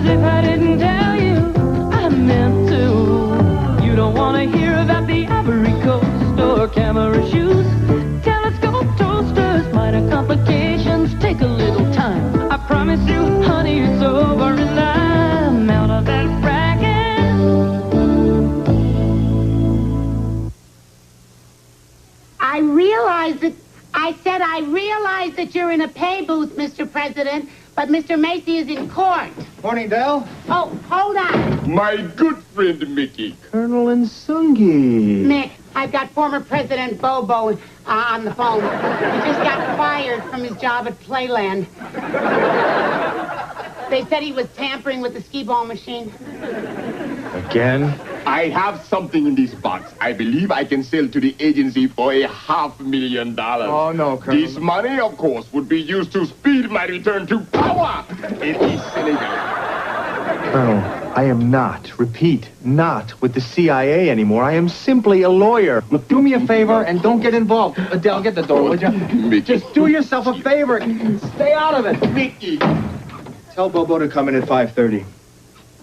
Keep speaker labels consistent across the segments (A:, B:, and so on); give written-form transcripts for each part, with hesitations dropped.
A: as if I didn't tell you I meant to. You don't want to hear about the Ivory Coast or camera shoes. Telescope toasters, minor complications take a little time. I promise you, honey, it's over and I'm out of that bracket.
B: I realize that you're in a pay booth, Mr. President, but Mr. Macy is in court.
C: Morning, Dell.
B: Oh, hold on.
D: My good friend, Mickey.
C: Colonel Unsold.
B: Mick, I've got former President Bobo on the phone. He just got fired from his job at Playland. They said he was tampering with the skee-ball machine.
C: Again?
D: I have something in this box. I believe I can sell to the agency for $500,000.
C: Oh, no, Colonel.
D: This money, of course, would be used to speed my return to power in East Senegal.
C: Colonel, I am not, repeat, not with the CIA anymore. I am simply a lawyer. Look, do me a favor and don't get involved. Adele, get the door, would you?
D: Mickey.
C: Just do yourself a favor. Stay out of it.
D: Mickey.
C: Tell Bobo to come in at 5:30.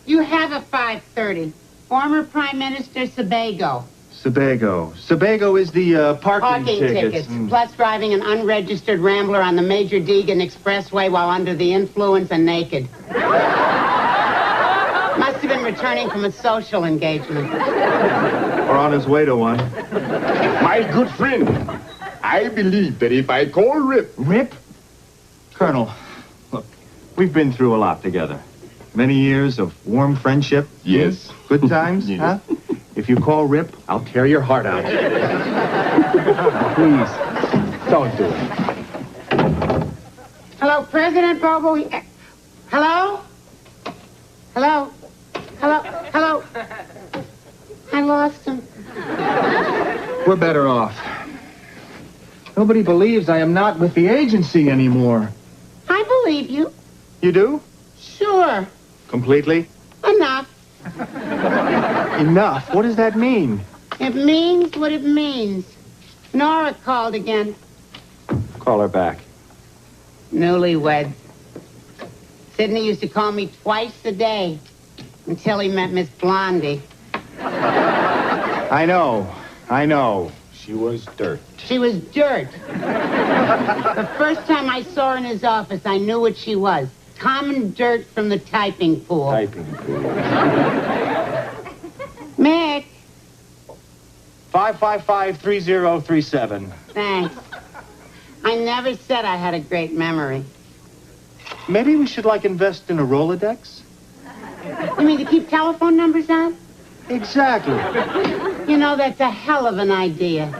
B: You have a 5:30. Former Prime Minister Sebago.
C: Sebago. Sebago is the parking tickets.
B: Plus driving an unregistered Rambler on the Major Deegan Expressway while under the influence and naked. Must have been returning from a social engagement.
C: Or on his way to one.
D: My good friend, I believe that if I call Rip...
C: Rip? Colonel, look, we've been through a lot together. Many years of warm friendship.
D: Yes.
C: Good times,
D: Yes.
C: huh? If you call Rip, I'll tear your heart out. Please, don't do it.
B: Hello, President Bobo. Hello? Hello? Hello? Hello? I lost him.
C: We're better off. Nobody believes I am not with the agency anymore.
B: I believe you.
C: You do?
B: Sure.
C: Completely?
B: Enough.
C: Enough? What does that mean?
B: It means what it means. Nora called again.
C: Call her back.
B: Newlyweds. Sidney used to call me twice a day until he met Miss Blondie.
C: I know. She was dirt.
B: She was dirt. The first time I saw her in his office, I knew what she was. Common dirt from the typing pool. Mick.
C: 555-3037.
B: Thanks. I never said I had a great memory.
C: Maybe we should, invest in a Rolodex?
B: You mean to keep telephone numbers on?
C: Exactly.
B: You know, that's a hell of an idea.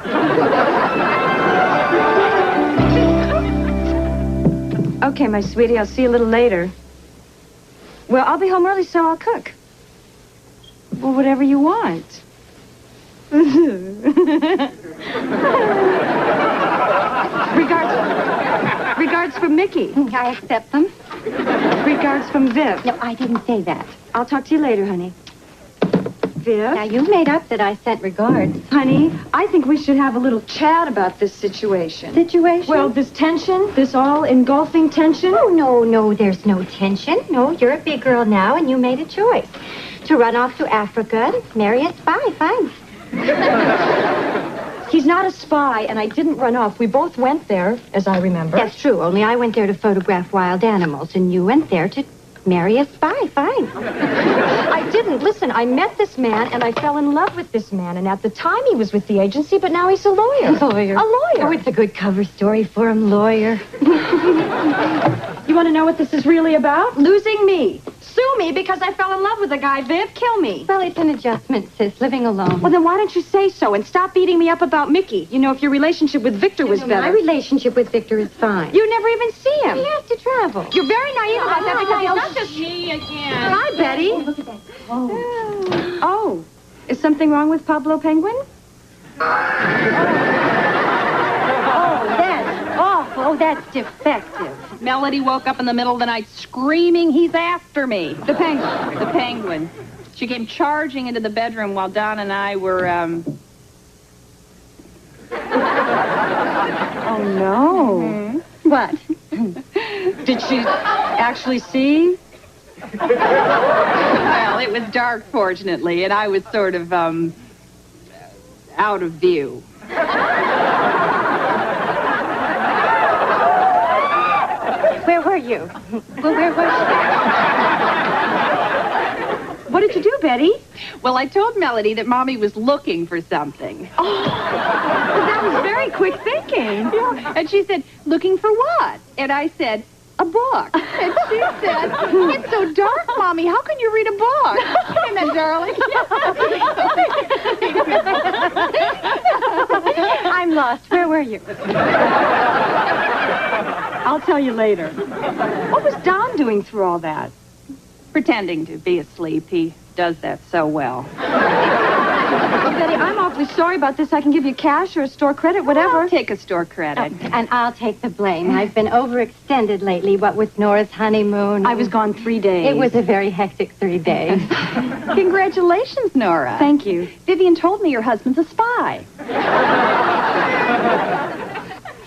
E: Okay, my sweetie, I'll see you a little later. Well, I'll be home early, so I'll cook. Well, whatever you want. Regards from Mickey.
F: I accept them.
E: Regards from Viv.
F: No, I didn't say that.
E: I'll talk to you later, honey. Viv?
F: Now, you made up that I sent regards.
E: Honey, I think we should have a little chat about this situation.
F: Situation?
E: Well, this tension, this all-engulfing tension.
F: Oh, no, there's no tension. No, you're a big girl now, and you made a choice. To run off to Africa and marry a spy. Fine.
E: He's not a spy, and I didn't run off. We both went there, as I remember.
F: That's true, only I went there to photograph wild animals, and you went there to marry a spy. Fine.
E: I didn't. Listen, I met this man, and I fell in love with this man, and at the time he was with the agency, but now he's a lawyer.
F: A lawyer?
E: A lawyer.
F: Oh, it's a good cover story for him, lawyer.
E: You want to know what this is really about? Losing me. Sue me because I fell in love with a guy, Viv. Kill me.
F: Well, it's an adjustment, sis, living alone.
E: Well, then why don't you say so and stop beating me up about Mickey? You know, if your relationship with Victor was better.
F: My relationship with Victor is fine.
E: You never even see him.
F: He has to travel.
E: You're very naive about that because he's not just...
B: She again.
E: Hi, Betty.
F: Oh, look at that.
E: Oh, is something wrong with Pablo Penguin?
F: That's awful. Oh, that's defective.
G: Melody woke up in the middle of the night screaming, "He's after me."
E: The penguin.
G: The penguin. She came charging into the bedroom while Don and I were,
E: Oh, no.
G: What?
E: Did she actually see
G: Well, it was dark, fortunately, and I was sort of, out of view.
F: Where were you? Well, where was
E: What did you do, Betty?
G: Well, I told Melody that Mommy was looking for something.
E: Oh, that was very quick thinking.
G: Yeah. And she said, looking for what? And I said, a book. And she said, it's so dark, Mommy. How can you read a book? Isn't that darling?
E: I'm lost. Where were you? I'll tell you later. What was Don doing through all that?
G: Pretending to be asleep. He does that so well.
E: Well, Betty, I'm awfully sorry about this. I can give you cash or a store credit, whatever.
G: I'll take a store credit.
F: and I'll take the blame. I've been overextended lately, what with Nora's honeymoon.
E: I was gone 3 days.
F: It was a very hectic 3 days.
G: Congratulations, Nora.
E: Thank you.
G: Vivian told me your husband's a spy.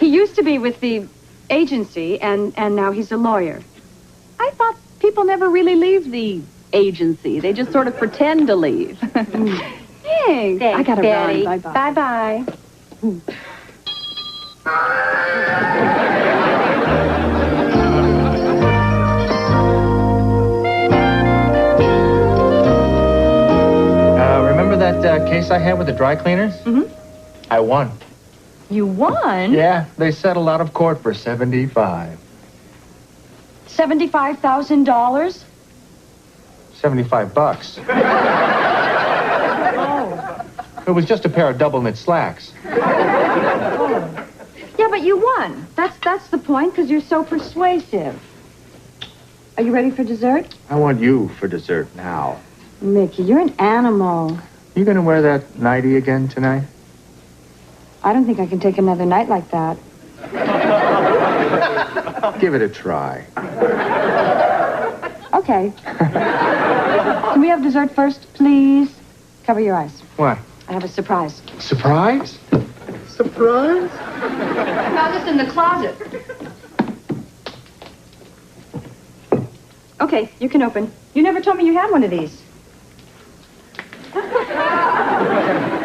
E: He used to be with the agency, and now he's a lawyer.
G: I thought people never really leave the agency. They just sort of pretend to leave.
E: Thanks. I gotta
F: Betty.
E: run. Bye-bye.
F: Bye-bye.
C: Remember that case I had with the dry cleaners?
E: Mhm.
C: I won.
E: You won?
C: Yeah, they settled out of court for $75.
E: $75,000?
C: $75. It was just a pair of double knit slacks.
E: Yeah, but you won. That's the point, because you're so persuasive. Are you ready for dessert?
C: I want you for dessert now.
E: Mickey, you're an animal.
C: You gonna wear that nightie again tonight?
E: I don't think I can take another night like that.
C: Give it a try.
E: Okay. Can we have dessert first, please? Cover your eyes.
C: What?
E: I have a surprise.
C: Surprise? Surprise?
E: I found this in the closet. Okay, you can open. You never told me you had one of these.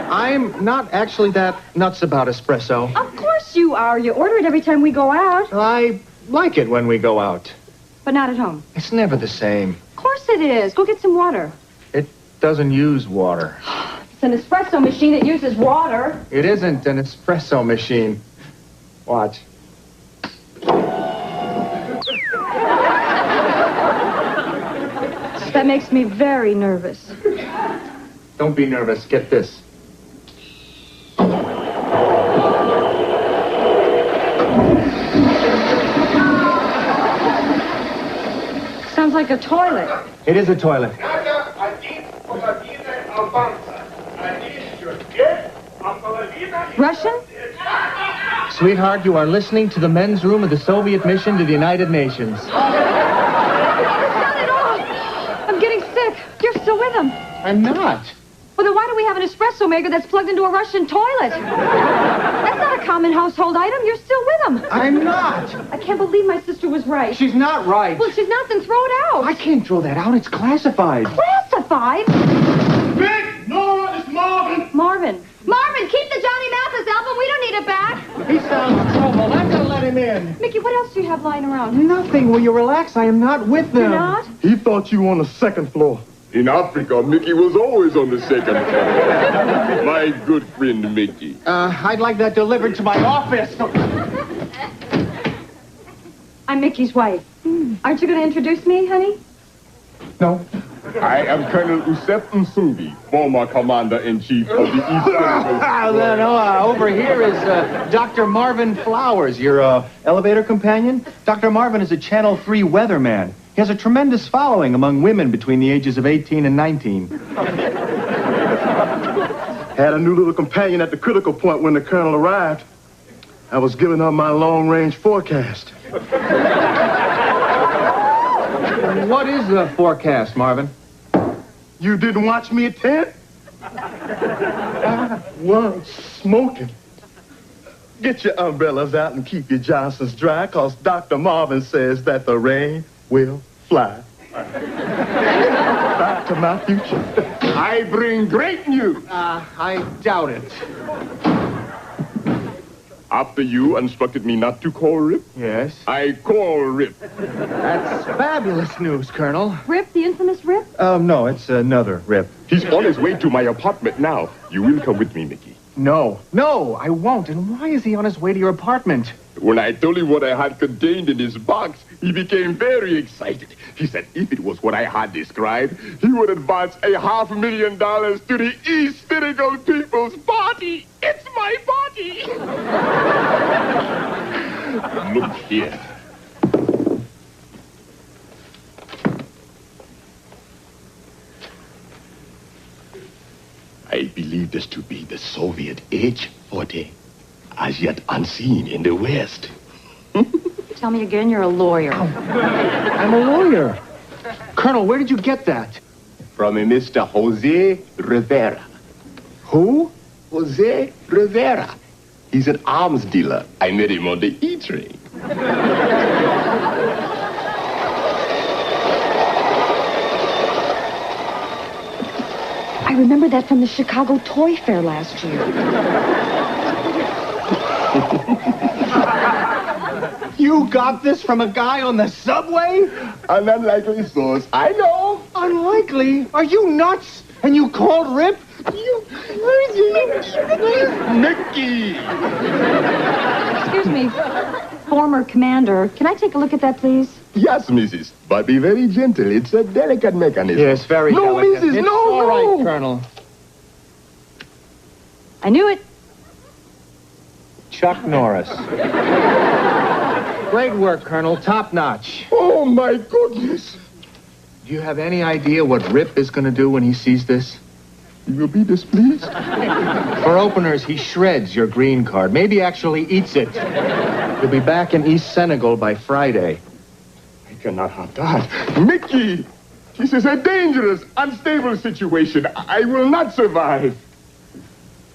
C: I'm not actually that nuts about espresso.
E: Of course you are. You order it every time we go out.
C: I like it when we go out.
E: But not at home.
C: It's never the same.
E: Of course it is. Go get some water.
C: It doesn't use water.
E: It's an espresso machine that uses water.
C: It isn't an espresso machine. Watch.
E: That makes me very nervous.
C: Don't be nervous. Get this.
E: Sounds like a toilet.
C: It is a toilet.
E: Russian?
C: Sweetheart, you are listening to the men's room of the Soviet mission to the United Nations.
E: Not at all. I'm getting sick. You're still with him.
C: I'm not.
E: Well, then why do we have an espresso maker that's plugged into a Russian toilet? That's not a common household item. You're still with him.
C: I'm not.
E: I can't believe my sister was right.
C: She's not right.
E: Well, if she's not, then throw it out.
C: I can't throw that out. It's classified.
E: Classified?
D: Vic! Nora, it's Marvin!
E: Marvin, keep the Johnny Mathis album. We don't need it back.
C: He sounds troubled. I'm gonna let him in.
E: Mickey, what else do you have lying around?
C: Nothing. Will you relax? I am not with them.
E: You're not?
D: He thought you were on the second floor. In Africa, Mickey was always on the second floor. My good friend, Mickey.
C: I'd like that delivered to my office.
E: I'm Mickey's wife. Aren't you going to introduce me, honey?
C: No.
D: I am Colonel Usef Msugi, former commander-in-chief of the East
C: Over here is Dr. Marvin Flowers, your elevator companion. Dr. Marvin is a Channel 3 weatherman. He has a tremendous following among women between the ages of 18 and 19.
D: Had a new little companion at the critical point when the colonel arrived. I was giving her my long-range forecast.
C: What is the forecast, Marvin?
D: You didn't watch me at 10? I was smoking. Get your umbrellas out and keep your Johnsons dry, because Dr. Marvin says that the rain will fly. Back to my future. I bring great news.
C: I doubt it.
D: After you instructed me not to call Rip,
C: Yes?
D: I call Rip.
C: That's fabulous news, Colonel.
E: Rip, the infamous Rip?
C: No, it's another Rip.
D: He's on his way to my apartment now. You will come with me, Mickey.
C: No, I won't. And why is he on his way to your apartment?
D: When I told him what I had contained in his box, he became very excited. He said if it was what I had described, he would advance $500,000 to the hysterical people's party. It's my party. Look here. I believe this to be the Soviet H-40, as yet unseen in the West.
E: Tell me again, you're a lawyer.
C: I'm a lawyer. Colonel, where did you get that?
D: From a Mr. Jose Rivera.
C: Who?
D: Jose Rivera. He's an arms dealer. I met him on the E-train.
E: I remember that from the Chicago Toy Fair last year.
C: You got this from a guy on the subway?
D: An unlikely source. I know.
C: Unlikely. Are you nuts? And you called Rip?
D: You crazy Mickey.
E: Excuse me, former commander. Can I take a look at that, please?
D: Yes, Mrs. But be very gentle. It's a delicate mechanism.
C: Yes, very
D: No,
C: delicate.
D: Mrs.,
C: It's
D: no,
C: all right,
D: no.
C: Colonel.
E: I knew it.
C: Chuck Norris. Great work, Colonel. Top notch.
D: Oh, my goodness.
C: Do you have any idea what Rip is going to do when he sees this?
D: You will be displeased?
C: For openers, he shreds your green card. Maybe actually eats it. You'll be back in East Senegal by Friday.
D: I cannot have that. Mickey! This is a dangerous, unstable situation. I will not survive.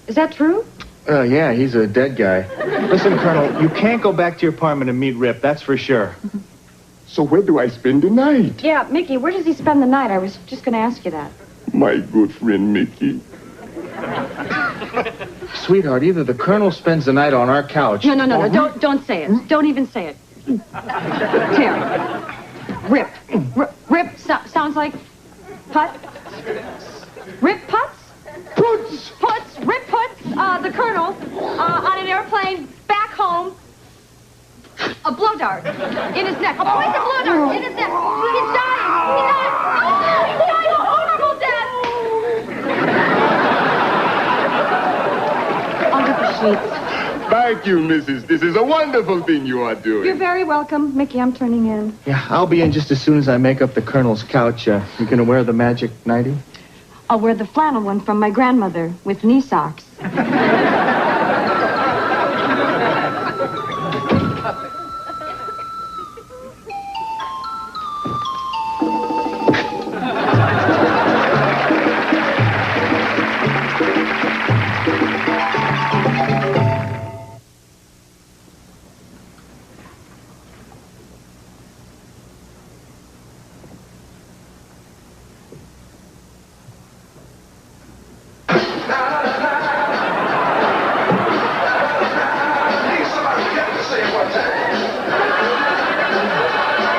E: Is that true?
C: Yeah, he's a dead guy. Listen, Colonel, you can't go back to your apartment and meet Rip, that's for sure.
D: So where do I spend the night?
E: Yeah, Mickey, where does he spend the night? I was just going to ask you that.
D: My good friend Mickey.
C: Sweetheart, either the Colonel spends the night on our couch...
E: No, don't say it. Don't even say it. Terry. Rip. Rip sounds like Put. Rip Putz? Puts. Rip Puts, the Colonel, on an airplane back home. A blow dart in his neck. A poison blow dart in his neck. He's dying. He died. Oh, he's dying a horrible death. I'll get the sheets.
D: Thank you, Mrs. This is a wonderful thing you are doing.
E: You're very welcome. Mickey, I'm turning in.
C: Yeah, I'll be in just as soon as I make up the Colonel's couch. You gonna wear the magic nightie?
E: I'll wear the flannel one from my grandmother with knee socks.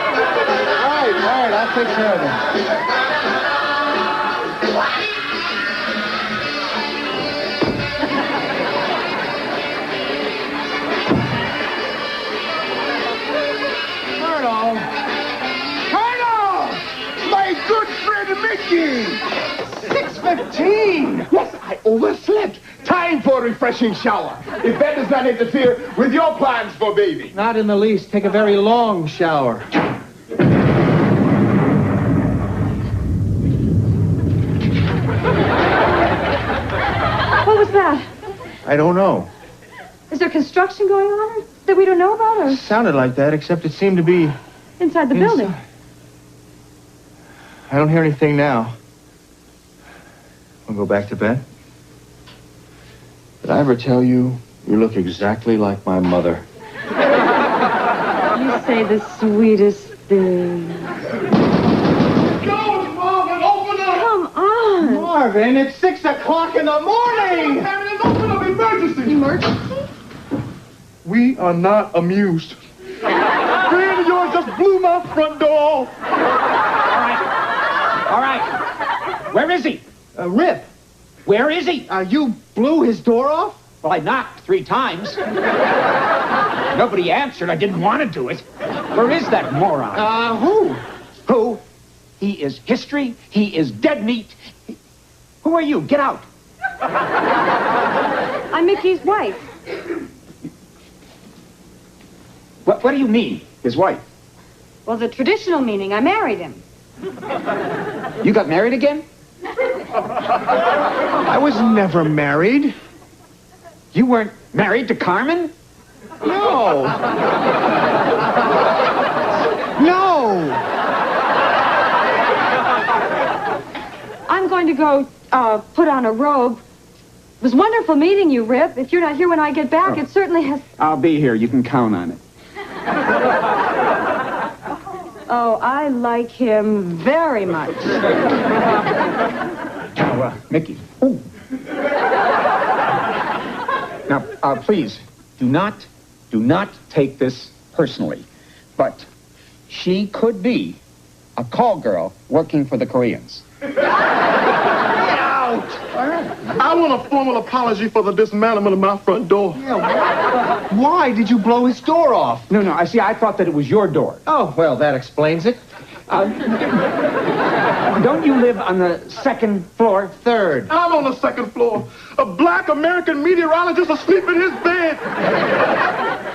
C: All right, I'll take care of them. Colonel!
D: Colonel! My good friend Mickey!
C: 6:15!
D: Yes, I overslept. Time for a refreshing shower. If that does not interfere with your plans for baby.
C: Not in the least. Take a very long shower.
E: What was that?
C: I don't know.
E: Is there construction going on that we don't know about, or
C: Sounded like that, except it seemed to be...
E: inside the building?
C: I don't hear anything now. I'll go back to bed. Did I ever tell you, you look exactly like my mother?
E: You say the sweetest thing.
D: Don't
C: Marvin, it's 6 o'clock in the morning!
D: There's open up emergency!
G: Emergency?
D: We are not amused. Friend of yours just blew my front door off.
H: All right. Where is he?
C: Rip,
H: Where is he?
C: you blew his door off?
H: Well, I knocked 3 times. Nobody answered. I didn't want to do it. Where is that moron?
C: Who?
H: Who? He is history. He is dead meat. Who are you? Get out.
E: I'm Mickey's wife.
H: What do you mean, his wife?
E: Well, the traditional meaning, I married him.
H: You got married again?
C: I was never married.
H: You weren't married to Carmen?
C: No. No.
E: I'm going to go put on a robe. It was wonderful meeting you, Rip. If you're not here when I get back, it certainly has...
H: I'll be here. You can count on it.
E: Oh, I like him very much.
H: Now, Mickey. Ooh. Now, please, do not take this personally. But she could be a call girl working for the Koreans.
D: I want a formal apology for the dismantlement of my front door.
C: Why did you blow his door off?
H: No, I thought that it was your door.
C: Oh, well, that explains it.
H: Don't you live on the 2nd floor?
C: 3rd.
D: I'm on the 2nd floor. A black American meteorologist asleep in his bed.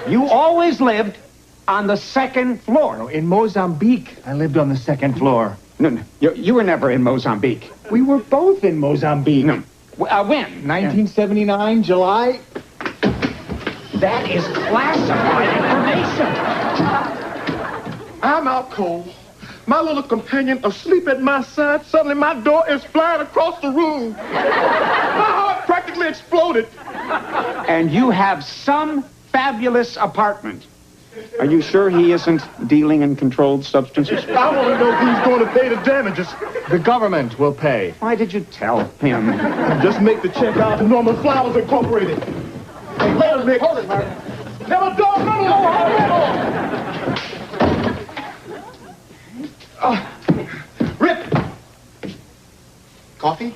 H: You always lived on the 2nd floor.
C: In Mozambique, I lived on the 2nd floor.
H: No, you were never in Mozambique.
C: We were both in Mozambique.
H: No. When?
C: 1979, July.
H: That is classified information.
D: I'm out cold. My little companion asleep at my side. Suddenly my door is flying across the room. My heart practically exploded.
H: And you have some fabulous apartment. Are you sure he isn't dealing in controlled substances?
D: I want to know who's going to pay the damages.
C: The government will pay.
H: Why did you tell him?
D: Just make the check out to Norman Flowers Incorporated. Hey, later, Nick. Hold it, Marvin. Never dog,
C: Rip! Coffee?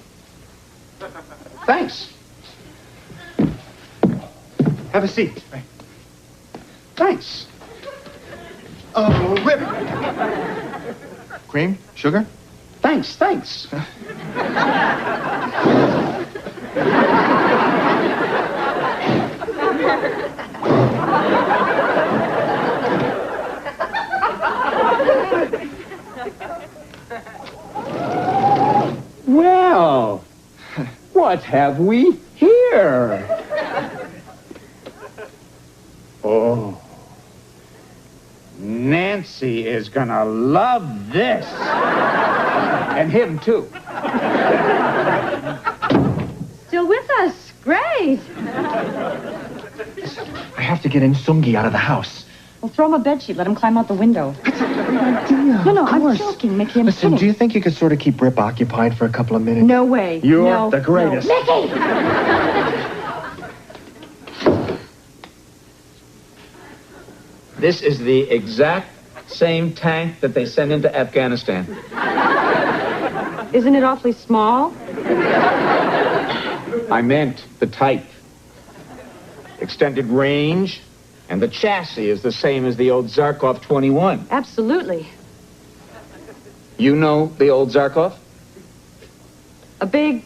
H: Thanks.
C: Have a seat.
H: Thanks.
C: Rip! Cream? Sugar?
H: Thanks. Well, what have we here? Oh, Nancy is gonna love this. And him, too.
E: Still with us. Great.
C: I have to get Nsungi out of the house.
E: Well, throw him a bedsheet. Let him climb out the window.
C: That's a great idea.
E: No,
C: of
E: I'm
C: course.
E: joking, Mickey. I'm
C: Listen,
E: kidding.
C: do you think you could sort of keep Rip occupied for a couple of minutes?
E: No way.
C: You're
E: No,
C: the greatest.
E: no. Mickey!
I: This is the exact same tank that they sent into Afghanistan.
E: Isn't it awfully small?
H: I meant the type. Extended range, and the chassis is the same as the old Zarkov 21.
E: Absolutely.
H: You know the old Zarkov?
E: A big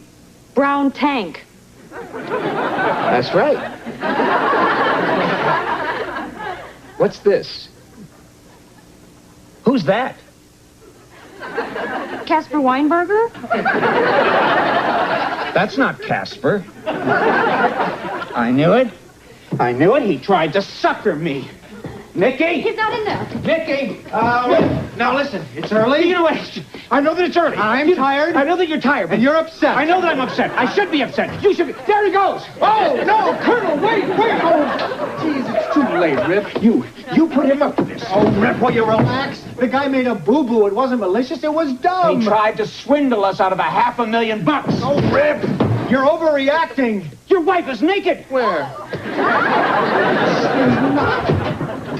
E: brown tank.
H: That's right. What's this? Who's that?
E: Casper Weinberger?
H: That's not Casper. I knew it. He tried to sucker me. Nicky?
E: He's not in there.
H: Nicky!
C: Now listen, it's early.
H: You know what? I know that it's early.
C: I'm tired.
H: I know that you're tired.
C: And you're upset.
H: I know that I'm upset. I should be upset. You should be. There he goes.
C: Oh, no, Colonel, wait. Oh, jeez, it's too late, Rip.
H: You put him up to this.
C: Oh, Rip, will you relax? The guy made a boo-boo. It wasn't malicious. It was dumb.
H: He tried to swindle us out of $500,000.
C: Oh, Rip! You're overreacting.
H: Your wife is naked.
C: Where?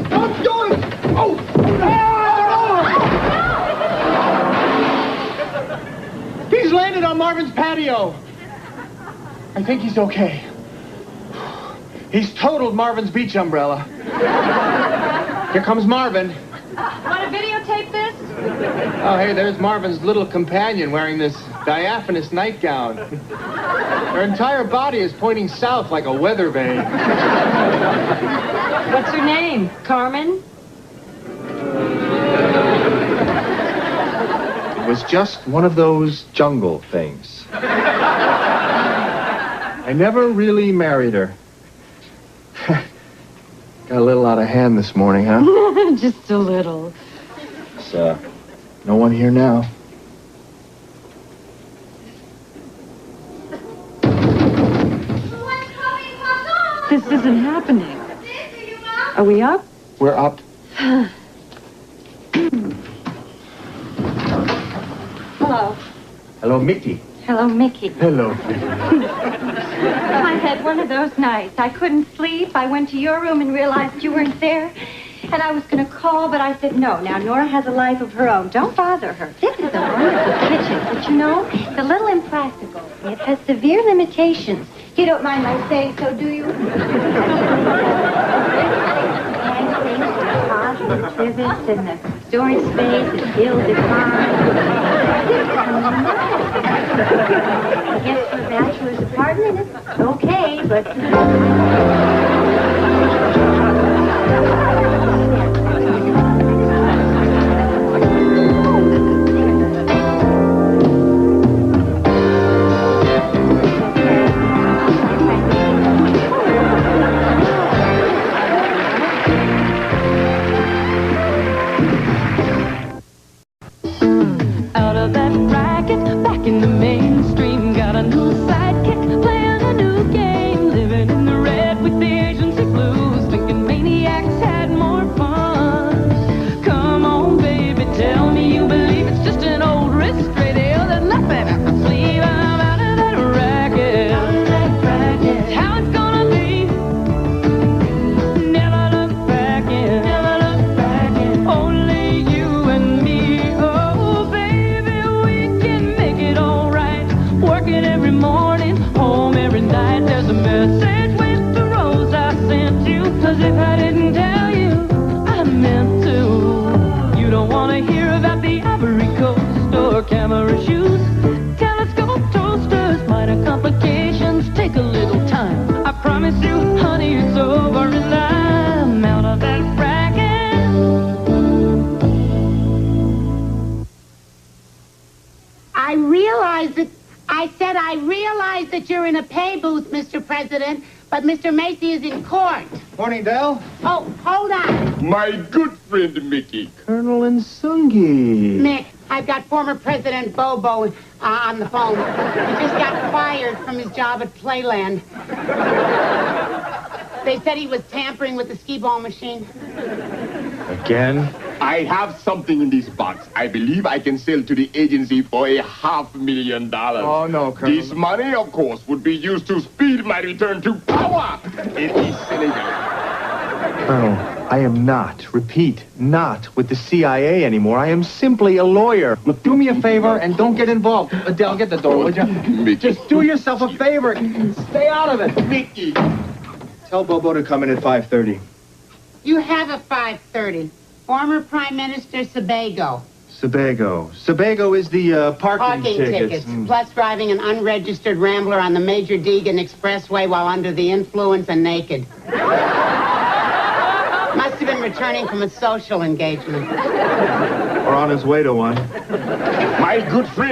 C: Don't do it! Oh! He's landed on Marvin's patio. I think he's okay. He's totaled Marvin's beach umbrella. Here comes Marvin.
E: Want to videotape this?
C: Oh, hey, there's Marvin's little companion wearing this diaphanous nightgown. Her entire body is pointing south like a weather vane.
E: What's her name? Carmen?
C: It was just one of those jungle things. I never really married her. Got a little out of hand this morning, huh?
E: Just a little.
C: There's, no one here now.
E: This isn't happening. Are we up?
C: We're up.
F: Hello.
C: Hello, Mickey.
F: Hello, Mickey.
C: Hello.
F: I had one of those nights. I couldn't sleep. I went to your room and realized you weren't there. And I was going to call, but I said no. Now, Nora has a life of her own. Don't bother her. This is a wonderful kitchen. But you know, it's a little impractical. It has severe limitations. You don't mind my saying so, do you? And the pivots and the storage space is ill-defined. I guess for a bachelor's apartment, it's okay, but...
A: Out of that racket, back in the mainstream. Got a new sidekick, playing a new game. Living in the red with the agency blues. Thinking maniacs had more fun. Come on, baby, tell me you believe it's just an old wrist radio. There's nothing up my sleeve. I'm out of that racket. It's how it's gonna be. Never look back in. Never look back in. Only you and me. Oh, baby, we can make it all right. Working every morning, home every night. There's a message with the rose I sent you. 'Cause if I didn't tell you, I meant to. You don't want to hear about the Ivory Coast or camera shoes. Telescope toasters, minor complications. Take a little time. I promise you, honey, it's over and I'm out of that racket.
B: I realize that you're in a pay booth, Mr. President, but Mr. Macy is in court.
C: Morning, Dell.
B: Oh, hold on.
D: My good friend Mickey.
C: Colonel Nsungi.
B: Mick, I've got former President Bobo on the phone. He just got fired from his job at Playland. They said he was tampering with the skee-ball machine.
C: Again?
D: I have something in this box. I believe I can sell to the agency for $500,000.
C: Oh, no, Colonel.
D: This money, of course, would be used to speed my return to power in East Senegal.
C: Colonel, I am not, repeat, not with the CIA anymore. I am simply a lawyer. Look, do me a favor and don't get involved. Adele, get the door, would you?
D: Mickey.
C: Just do yourself a favor. Stay out of it.
D: Mickey.
C: Tell Bobo to come in at 5:30.
B: You have a 5:30. Former Prime Minister Sebago.
C: Sebago. Sebago is the parking
B: Tickets. Plus driving an unregistered Rambler on the Major Deegan Expressway while under the influence and naked. Must have been returning from a social engagement.
C: Or on his way to one.
D: My good friend.